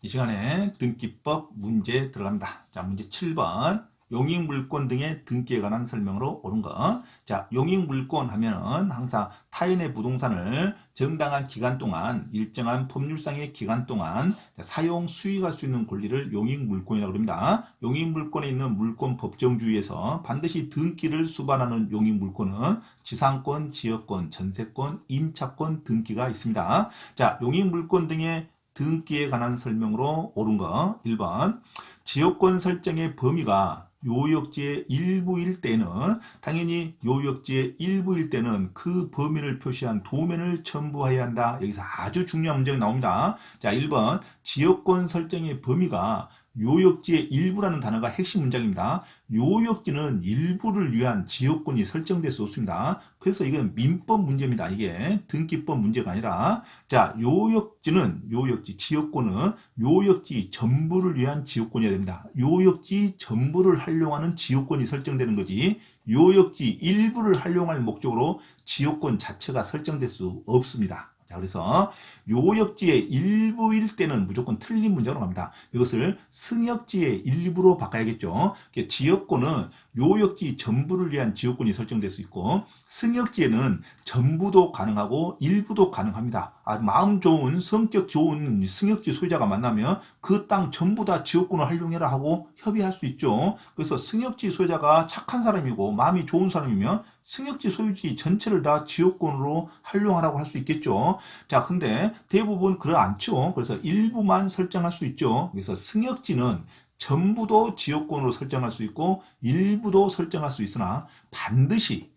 이 시간에 등기법 문제 들어갑니다. 자, 문제 7번. 용익물권 등의 등기에 관한 설명으로 옳은 거. 자, 용익물권 하면은 항상 타인의 부동산을 정당한 기간 동안, 일정한 법률상의 기간 동안 사용, 수익할 수 있는 권리를 용익물권이라고 합니다. 용익물권에 있는 물권 법정주의에서 반드시 등기를 수반하는 용익물권은 지상권, 지역권, 전세권, 임차권 등기가 있습니다. 자, 용익물권 등의 등기에 관한 설명으로 옳은 거 1번. 지역권 설정의 범위가 요역지의 일부일 때는 당연히 요역지의 일부일 때는 그 범위를 표시한 도면을 첨부해야 한다. 여기서 아주 중요한 문제가 나옵니다. 자, 1번 지역권 설정의 범위가 요역지의 일부라는 단어가 핵심 문장입니다. 요역지는 일부를 위한 지역권이 설정될 수 없습니다. 그래서 이건 민법 문제입니다. 이게 등기법 문제가 아니라, 자, 요역지, 지역권은 요역지 전부를 위한 지역권이어야 됩니다. 요역지 전부를 활용하는 지역권이 설정되는 거지, 요역지 일부를 활용할 목적으로 지역권 자체가 설정될 수 없습니다. 자, 그래서 요역지의 일부일 때는 무조건 틀린 문제로 갑니다. 이것을 승역지의 일부로 바꿔야겠죠. 지역권은 요역지 전부를 위한 지역권이 설정될 수 있고, 승역지에는 전부도 가능하고 일부도 가능합니다. 마음 좋은, 성격 좋은 승역지 소유자가 만나면 그 땅 전부 다 지역권을 활용해라 하고 협의할 수 있죠. 그래서 승역지 소유자가 착한 사람이고 마음이 좋은 사람이면 승역지 소유지 전체를 다 지역권으로 활용하라고 할 수 있겠죠. 자, 근데 대부분 그렇지 않죠. 그래서 일부만 설정할 수 있죠. 그래서 승역지는 전부도 지역권으로 설정할 수 있고 일부도 설정할 수 있으나 반드시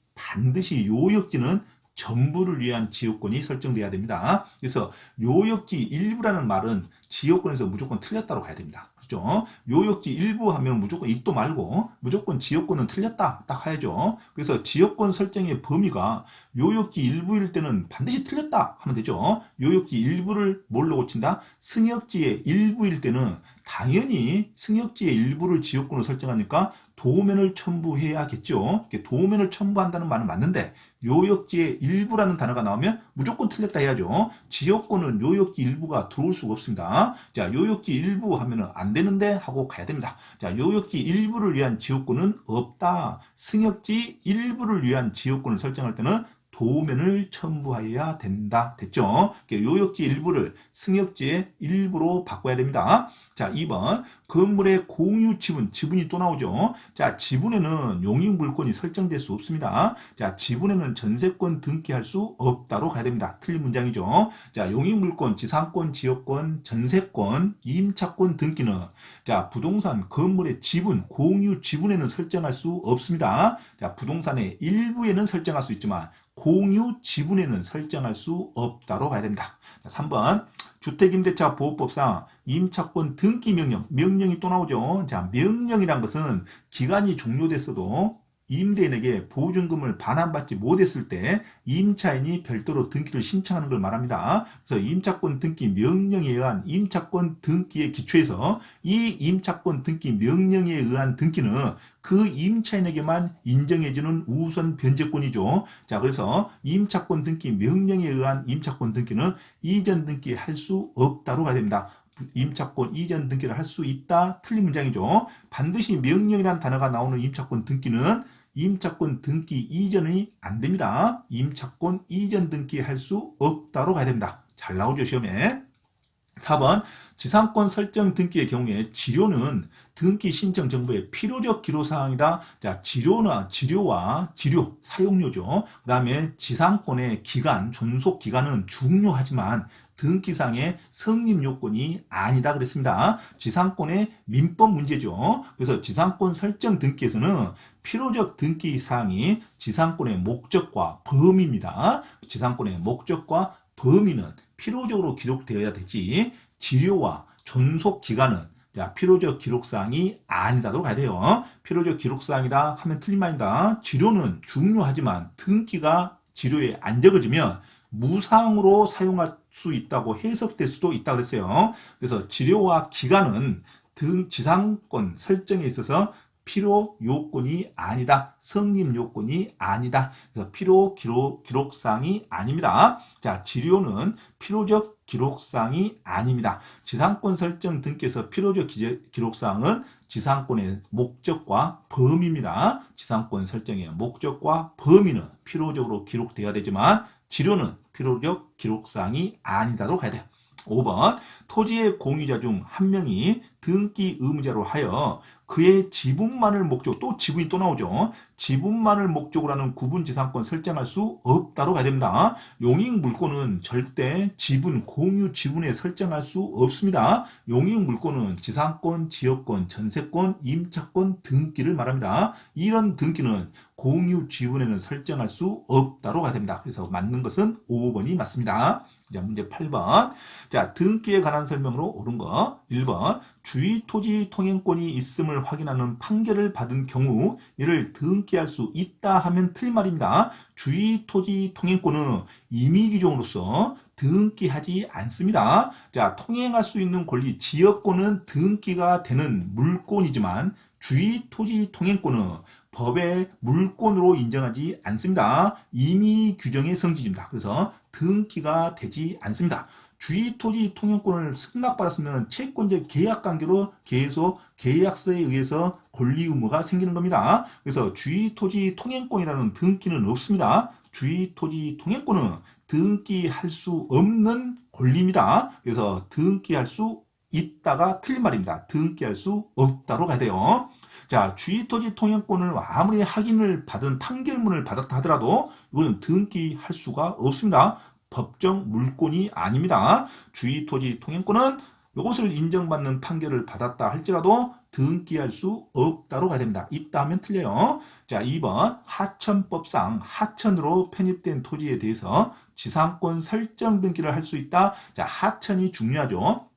요역지는 전부를 위한 지역권이 설정돼야 됩니다. 그래서 요역지 일부라는 말은 지역권에서 무조건 틀렸다고 가야 됩니다. 그렇죠? 요역지 일부 하면 무조건 있도 말고 무조건 지역권은 틀렸다 딱 해야죠. 그래서 지역권 설정의 범위가 요역지 일부일 때는 반드시 틀렸다 하면 되죠. 요역지 일부를 뭘로 고친다? 승역지의 일부일 때는 당연히 승역지의 일부를 지역권으로 설정하니까 도면을 첨부해야겠죠. 도면을 첨부한다는 말은 맞는데 요역지의 일부라는 단어가 나오면 무조건 틀렸다 해야죠. 지역권은 요역지 일부가 들어올 수가 없습니다. 자, 요역지 일부 하면은 안 되는데 하고 가야 됩니다. 자, 요역지 일부를 위한 지역권은 없다. 승역지 일부를 위한 지역권을 설정할 때는 도면을 첨부해야 된다. 됐죠? 요역지 일부를 승역지의 일부로 바꿔야 됩니다. 자, 2번. 건물의 공유 지분이 또 나오죠. 자, 지분에는 용익물권이 설정될 수 없습니다. 자, 지분에는 전세권 등기할 수 없다로 가야 됩니다. 틀린 문장이죠. 자, 용익물권, 지상권, 지역권, 전세권, 임차권 등기는, 자, 부동산, 건물의 지분, 공유 지분에는 설정할 수 없습니다. 자, 부동산의 일부에는 설정할 수 있지만 공유 지분에는 설정할 수 없다로 가야 됩니다. 3번. 주택임대차보호법상 임차권 등기 명령이 또 나오죠. 자, 명령이란 것은 기간이 종료됐어도 임대인에게 보증금을 반환받지 못했을 때 임차인이 별도로 등기를 신청하는 걸 말합니다. 그래서 임차권 등기 명령에 의한 임차권 등기에 기초해서 이 임차권 등기 명령에 의한 등기는 그 임차인에게만 인정해주는 우선 변제권이죠. 자, 그래서 임차권 등기 명령에 의한 임차권 등기는 이전 등기 할 수 없다로 가야 됩니다. 임차권 이전 등기를 할 수 있다. 틀린 문장이죠. 반드시 명령이라는 단어가 나오는 임차권 등기는 임차권 등기 이전이 안 됩니다. 임차권 이전 등기 할 수 없다로 가야 됩니다. 잘 나오죠, 시험에. 4번. 지상권 설정 등기의 경우에 지료는 등기 신청 정보의 필요적 기록사항이다. 자, 지료, 사용료죠. 그 다음에 지상권의 기간, 존속 기간은 중요하지만 등기상의 성립 요건이 아니다 그랬습니다. 지상권의 민법 문제죠. 그래서 지상권 설정 등기에서는 필요적 등기 사항이 지상권의 목적과 범위입니다. 지상권의 목적과 범위는 필요적으로 기록되어야 되지, 지료와 존속 기간은 필요적 기록사항이 아니다로 가야 돼요. 필요적 기록사항이다 하면 틀린 말입니다. 지료는 중요하지만 등기가 지료에 안 적어지면 무상으로 사용할 수 있다고 해석될 수도 있다고 그랬어요. 그래서 지료와 기간은 지상권 설정에 있어서 필요 요건이 아니다. 성립 요건이 아니다. 그래서 필요 기록사항이 아닙니다. 자, 지료는 필요적 기록사항이 아닙니다. 지상권 설정 등기에서 필요적 기록사항은 지상권의 목적과 범위입니다. 지상권 설정의 목적과 범위는 필요적으로 기록되어야 되지만 지료는 필요적 기록사항이 아니다로 가야 돼요. 5번 토지의 공유자 중 한 명이 등기 의무자로 하여 그의 지분만을 목적, 또 지분이 또 나오죠. 지분만을 목적으로 하는 구분지상권 설정할 수 없다로 가야 됩니다. 용익물권은 절대 지분, 공유 지분에 설정할 수 없습니다. 용익물권은 지상권, 지역권, 전세권, 임차권 등기를 말합니다. 이런 등기는 공유 지분에는 설정할 수 없다로 가야 됩니다. 그래서 맞는 것은 5번이 맞습니다. 자, 문제 8번. 자, 등기에 관한 설명으로 옳은 거. 1번. 주의 토지 통행권이 있음을 확인하는 판결을 받은 경우 이를 등기할 수 있다 하면 틀린 말입니다. 주의 토지 통행권은 임의규정으로서 등기하지 않습니다. 자, 통행할 수 있는 권리, 지역권은 등기가 되는 물권이지만 주의 토지 통행권은 법의 물권으로 인정하지 않습니다. 임의 규정의 성질입니다. 그래서 등기가 되지 않습니다. 주의 토지 통행권을 승낙받았으면 채권적 계약 관계로 계속 계약서에 의해서 권리 의무가 생기는 겁니다. 그래서 주의 토지 통행권이라는 등기는 없습니다. 주의 토지 통행권은 등기할 수 없는 권리입니다. 그래서 등기할 수 있다가 틀린 말입니다. 등기할 수 없다로 가야 돼요. 자, 주의토지 통행권을 아무리 확인을 받은 판결문을 받았다 하더라도 이거는 등기할 수가 없습니다. 법정 물권이 아닙니다. 주의토지 통행권은 이것을 인정받는 판결을 받았다 할지라도 등기할 수 없다로 가야 됩니다. 있다 하면 틀려요. 자, 2번 하천법상 하천으로 편입된 토지에 대해서 지상권 설정 등기를 할 수 있다. 자, 하천이 중요하죠.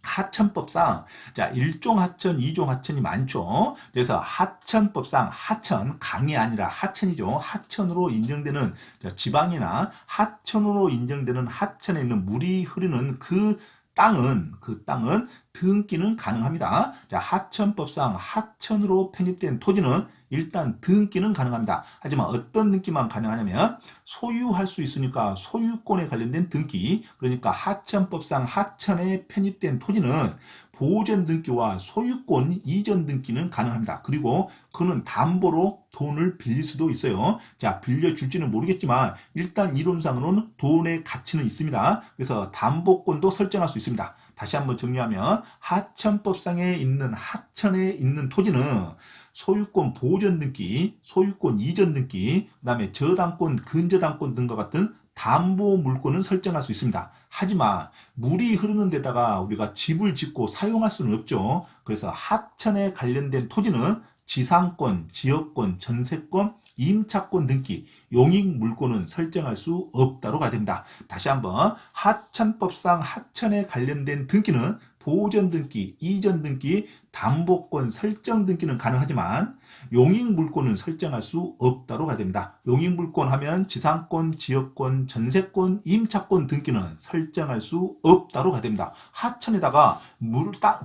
하천법상 자 1종 하천, 2종 하천이 많죠. 그래서 하천법상 하천, 강이 아니라 하천이죠. 하천으로 인정되는 지방이나 하천으로 인정되는 하천에 있는 물이 흐르는 그 땅은 등기는 가능합니다. 자, 하천법상 하천으로 편입된 토지는 일단 등기는 가능합니다. 하지만 어떤 등기만 가능하냐면 소유할 수 있으니까 소유권에 관련된 등기, 그러니까 하천법상 하천에 편입된 토지는 보전 등기와 소유권 이전 등기는 가능합니다. 그리고 그는 담보로 돈을 빌릴 수도 있어요. 자, 빌려줄지는 모르겠지만 일단 이론상으로는 돈의 가치는 있습니다. 그래서 담보권도 설정할 수 있습니다. 다시 한번 정리하면 하천법상에 있는 하천에 있는 토지는 소유권 보전 등기, 소유권 이전 등기, 그 다음에 저당권, 근저당권 등과 같은 담보 물권은 설정할 수 있습니다. 하지만 물이 흐르는 데다가 우리가 집을 짓고 사용할 수는 없죠. 그래서 하천에 관련된 토지는 지상권, 지역권, 전세권, 임차권 등기, 용익 물권은 설정할 수 없다로 가야 됩니다. 다시 한번 하천법상 하천에 관련된 등기는 보전 등기, 이전 등기, 담보권 설정 등기는 가능하지만 용익 물권은 설정할 수 없다로 가야 됩니다. 용익 물권 하면 지상권, 지역권, 전세권, 임차권 등기는 설정할 수 없다로 가야 됩니다. 하천에다가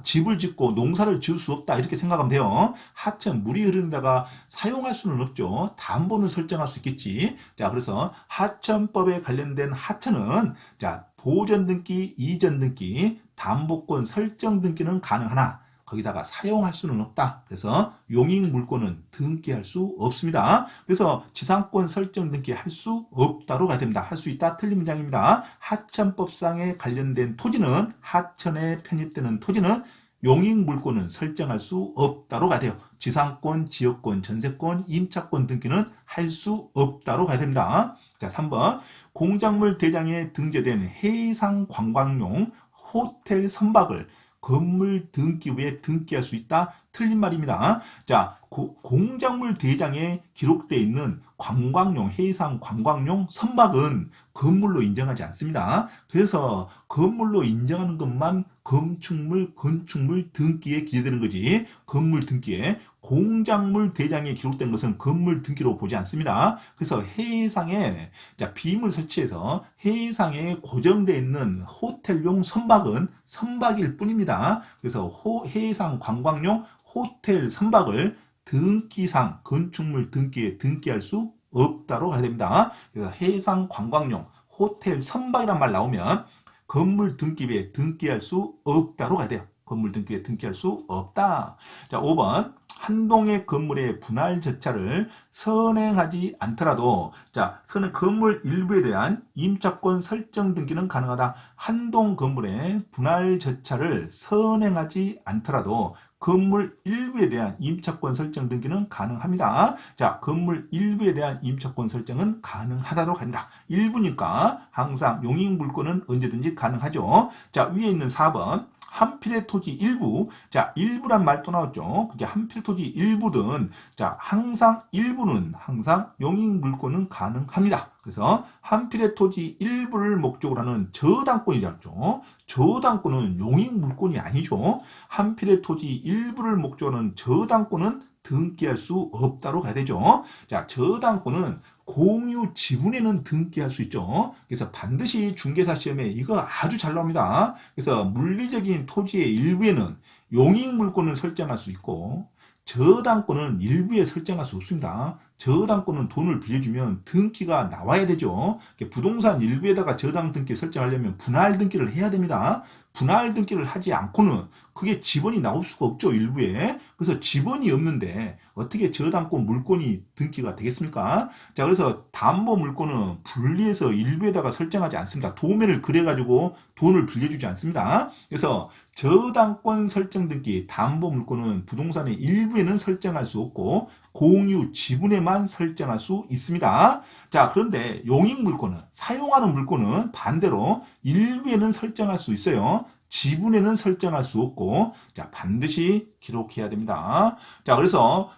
집을 짓고 농사를 지을 수 없다 이렇게 생각하면 돼요. 하천, 물이 흐르는 데가 사용할 수는 없죠. 담보는 설정할 수 있겠지. 자, 그래서 하천법에 관련된 하천은 자, 보전 등기, 이전 등기, 담보권 설정 등기는 가능하나 거기다가 사용할 수는 없다. 그래서 용익 물권은 등기할 수 없습니다. 그래서 지상권 설정 등기 할 수 없다로 가야 됩니다. 할 수 있다 틀린 문장입니다. 하천법상에 관련된 토지는 하천에 편입되는 토지는 용익 물권은 설정할 수 없다로 가야 돼요. 지상권, 지역권, 전세권, 임차권 등기는 할 수 없다로 가야 됩니다. 자, 3번 공작물 대장에 등재된 해상 관광용 호텔 선박을 건물 등기부에 등기할 수 있다? 틀린 말입니다. 자, 공작물 대장에 기록되어 있는 관광용, 해상 관광용 선박은 건물로 인정하지 않습니다. 그래서 건물로 인정하는 것만 건축물, 건축물 등기에 기재되는 거지 건물 등기에 공작물 대장에 기록된 것은 건물 등기로 보지 않습니다. 그래서 해상에 빔을 설치해서 해상에 고정되어 있는 호텔용 선박은 선박일 뿐입니다. 그래서 해상 관광용 호텔 선박을 등기상 건축물 등기에 등기할 수 없다로 가야 됩니다. 그래서 해상 관광용 호텔 선박이란 말 나오면 건물 등기부에 등기할 수 없다로 가야 돼요. 건물 등기부에 등기할 수 없다. 자, 5번. 한 동의 건물의 분할 절차를 선행하지 않더라도, 자, 건물 일부에 대한 임차권 설정 등기는 가능하다. 한 동 건물의 분할 절차를 선행하지 않더라도 건물 일부에 대한 임차권 설정 등기는 가능합니다. 자, 건물 일부에 대한 임차권 설정은 가능하다로 간다. 일부니까 항상 용익물권은 언제든지 가능하죠. 자, 위에 있는 4번. 한 필의 토지 일부. 자, 일부란 말 또 나왔죠. 그게 한 필 토지 일부든, 자, 항상 일부는 항상 용익물권은 가능합니다. 그래서 한 필의 토지 일부를 목적으로 하는 저당권이죠. 저당권은 용익물권이 아니죠. 한 필의 토지 일부를 목적으로 하는 저당권은 등기할 수 없다로 가야 되죠. 자, 저당권은 공유 지분에는 등기할 수 있죠. 그래서 반드시 중개사 시험에 이거 아주 잘 나옵니다. 그래서 물리적인 토지의 일부에는 용익물권을 설정할 수 있고 저당권은 일부에 설정할 수 없습니다. 저당권은 돈을 빌려주면 등기가 나와야 되죠. 부동산 일부에다가 저당 등기 설정하려면 분할 등기를 해야 됩니다. 분할 등기를 하지 않고는 그게 지번이 나올 수가 없죠, 일부에. 그래서 지번이 없는데 어떻게 저당권 물권이 등기가 되겠습니까? 자, 그래서 담보 물권은 분리해서 일부에다가 설정하지 않습니다. 도면을 그려가지고 돈을 빌려주지 않습니다. 그래서 저당권 설정 등기, 담보 물권은 부동산의 일부에는 설정할 수 없고 공유 지분에만 설정할 수 있습니다. 자, 그런데 용익물권은, 사용하는 물권은 반대로 일부에는 설정할 수 있어요. 지분에는 설정할 수 없고, 자, 반드시 기록해야 됩니다. 자, 그래서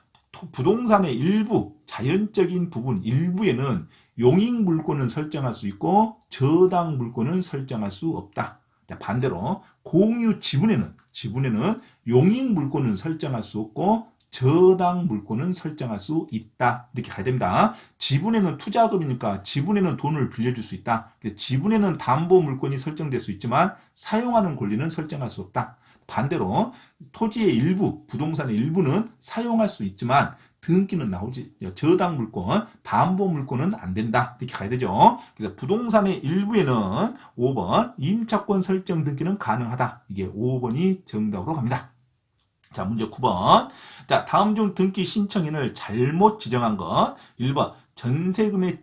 부동산의 일부, 자연적인 부분 일부에는 용익물권을 설정할 수 있고 저당 물권을 설정할 수 없다. 자, 반대로 공유 지분에는 용익물권을 설정할 수 없고 저당 물권은 설정할 수 있다. 이렇게 가야 됩니다. 지분에는 투자금이니까 지분에는 돈을 빌려줄 수 있다. 지분에는 담보 물권이 설정될 수 있지만 사용하는 권리는 설정할 수 없다. 반대로 토지의 일부, 부동산의 일부는 사용할 수 있지만 등기는 나오지, 저당 물권, 담보 물권은 안 된다. 이렇게 가야 되죠. 그래서 부동산의 일부에는 5번 임차권 설정 등기는 가능하다. 이게 5번이 정답으로 갑니다. 자, 문제 9번. 자, 다음 중 등기 신청인을 잘못 지정한 것. 1번. 전세금의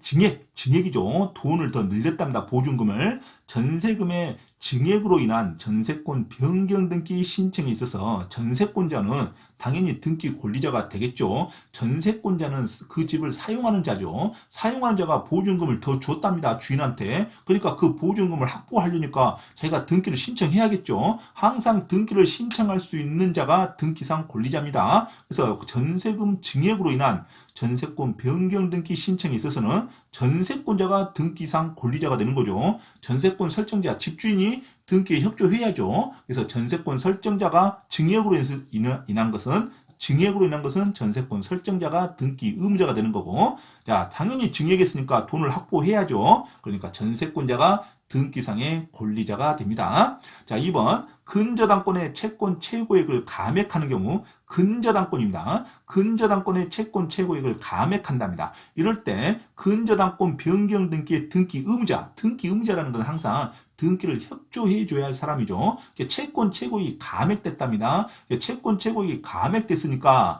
증액이죠. 돈을 더 늘렸답니다. 보증금을. 전세금의 증액으로 인한 전세권 변경 등기 신청이 있어서 전세권자는 당연히 등기 권리자가 되겠죠. 전세권자는 그 집을 사용하는 자죠. 사용하는 자가 보증금을 더 줬답니다. 주인한테. 그러니까 그 보증금을 확보하려니까 자기가 등기를 신청해야겠죠. 항상 등기를 신청할 수 있는 자가 등기상 권리자입니다. 그래서 전세금 증액으로 인한 전세권 변경 등기 신청에 있어서는 전세권자가 등기상 권리자가 되는 거죠. 전세권 설정자, 집주인이 등기에 협조해야죠. 그래서 전세권 설정자가 증액으로 인한 것은 전세권 설정자가 등기 의무자가 되는 거고, 자, 당연히 증액했으니까 돈을 확보해야죠. 그러니까 전세권자가 등기상의 권리자가 됩니다. 자, 2번. 근저당권의 채권 최고액을 감액하는 경우, 근저당권입니다. 근저당권의 채권 최고액을 감액한답니다. 이럴 때 근저당권 변경 등기의 등기 의무자라는 건 항상 등기를 협조해 줘야 할 사람이죠. 채권 최고액이 감액됐답니다. 채권 최고액이 감액됐으니까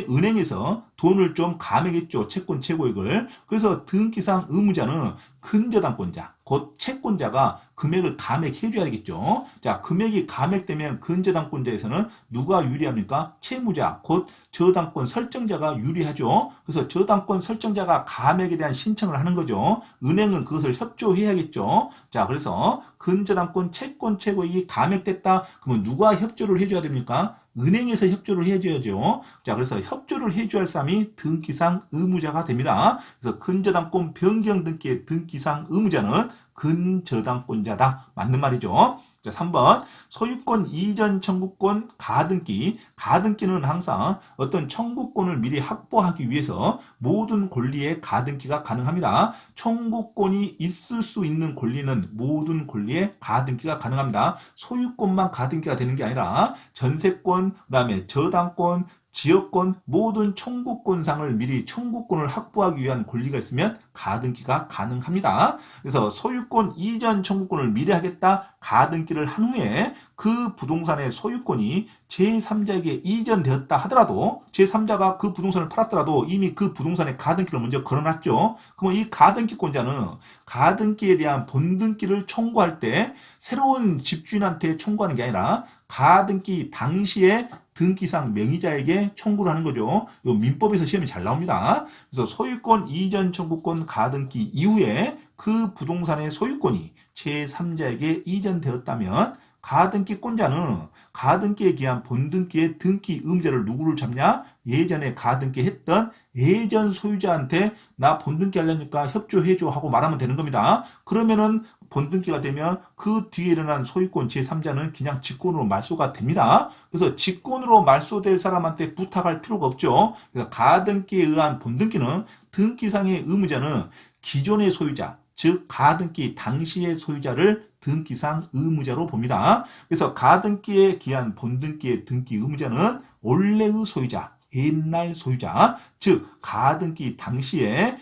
은행에서 돈을 좀 감액했죠. 채권 최고액을. 그래서 등기상 의무자는 근저당권자, 곧 채권자가 금액을 감액해 줘야 되겠죠. 자, 금액이 감액되면 근저당권자에서는 누가 유리합니까? 채무자, 곧 저당권 설정자가 유리하죠. 그래서 저당권 설정자가 감액에 대한 신청을 하는 거죠. 은행은 그것을 협조해야겠죠. 자, 그래서 근저당권 채권 최고액이 감액됐다. 그러면 누가 협조를 해줘야 됩니까? 은행에서 협조를 해줘야죠. 자, 그래서 협조를 해줘야 할 사람이 등기상 의무자가 됩니다. 그래서 근저당권 변경 등기의 등기상 의무자는 근저당권자다. 맞는 말이죠. 자, 3번. 소유권 이전 청구권 가등기. 가등기는 항상 어떤 청구권을 미리 확보하기 위해서 모든 권리의 가등기가 가능합니다. 청구권이 있을 수 있는 권리는 모든 권리의 가등기가 가능합니다. 소유권만 가등기가 되는 게 아니라 전세권, 그다음에 저당권, 지역권 모든 청구권상을 미리 청구권을 확보하기 위한 권리가 있으면 가등기가 가능합니다. 그래서 소유권 이전 청구권을 미리 하겠다 가등기를 한 후에 그 부동산의 소유권이 제3자에게 이전되었다 하더라도 제3자가 그 부동산을 팔았더라도 이미 그 부동산의 가등기를 먼저 걸어놨죠. 그러면 이 가등기권자는 가등기에 대한 본등기를 청구할 때 새로운 집주인한테 청구하는 게 아니라 가등기 당시에 등기상 명의자에게 청구를 하는 거죠. 이 민법에서 시험이 잘 나옵니다. 그래서 소유권 이전 청구권 가등기 이후에 그 부동산의 소유권이 제3자에게 이전되었다면 가등기권자는 가등기에 기한 본등기의 등기 의무자를 누구를 잡냐? 예전에 가등기 했던 예전 소유자한테 나 본등기 하려니까 협조해줘 하고 말하면 되는 겁니다. 그러면은 본등기가 되면 그 뒤에 일어난 소유권 제3자는 그냥 직권으로 말소가 됩니다. 그래서 직권으로 말소될 사람한테 부탁할 필요가 없죠. 그래서 가등기에 의한 본등기는 등기상의 의무자는 기존의 소유자, 즉 가등기 당시의 소유자를 등기상 의무자로 봅니다. 그래서 가등기에 기한 본등기의 등기 의무자는 원래의 소유자, 옛날 소유자, 즉 가등기 당시에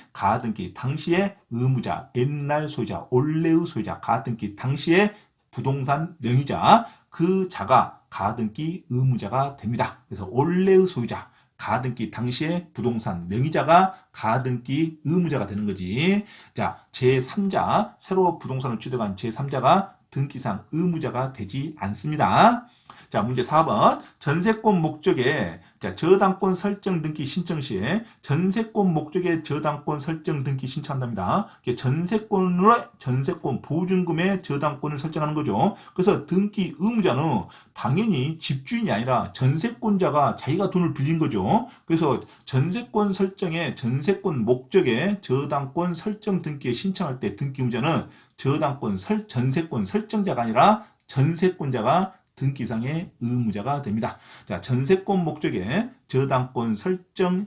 의무자, 옛날 소유자, 원래의 소유자, 가등기 당시에 부동산 명의자, 그 자가 가등기 의무자가 됩니다. 그래서 원래의 소유자, 가등기 당시에 부동산 명의자가 가등기 의무자가 되는 거지. 자, 제3자, 새로 부동산을 취득한 제3자가 등기상 의무자가 되지 않습니다. 자, 문제 4번. 전세권 목적의 저당권 설정 등기 신청 시에 전세권 목적의 저당권 설정 등기 신청한답니다. 전세권 보증금의 저당권을 설정하는 거죠. 그래서 등기 의무자는 당연히 집주인이 아니라 전세권자가 자기가 돈을 빌린 거죠. 그래서 전세권 설정의 전세권 목적의 저당권 설정 등기에 신청할 때 등기 의무자는 전세권 설정자가 아니라 전세권자가 등기상의 의무자가 됩니다. 자, 전세권 목적의 저당권 설정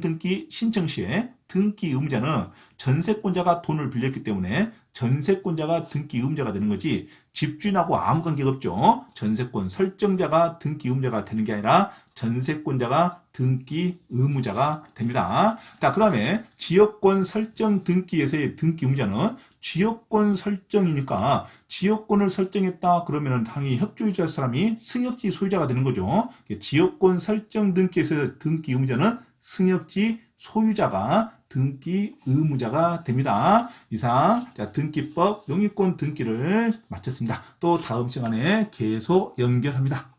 등기 신청 시에 등기 의무자는 전세권자가 돈을 빌렸기 때문에 전세권자가 등기 의무자가 되는 거지 집주인하고 아무 관계가 없죠. 전세권 설정자가 등기 의무자가 되는 게 아니라 전세권자가 등기 의무자가 됩니다. 자, 그 다음에 지역권 설정 등기에서의 등기 의무자는 지역권 설정이니까 지역권을 설정했다 그러면 당연히 협조유지할 사람이 승역지 소유자가 되는 거죠. 지역권 설정 등기에서 등기 의무자는 승역지 소유자가 등기 의무자가 됩니다. 이상 등기법 용익권 등기를 마쳤습니다. 또 다음 시간에 계속 연결합니다.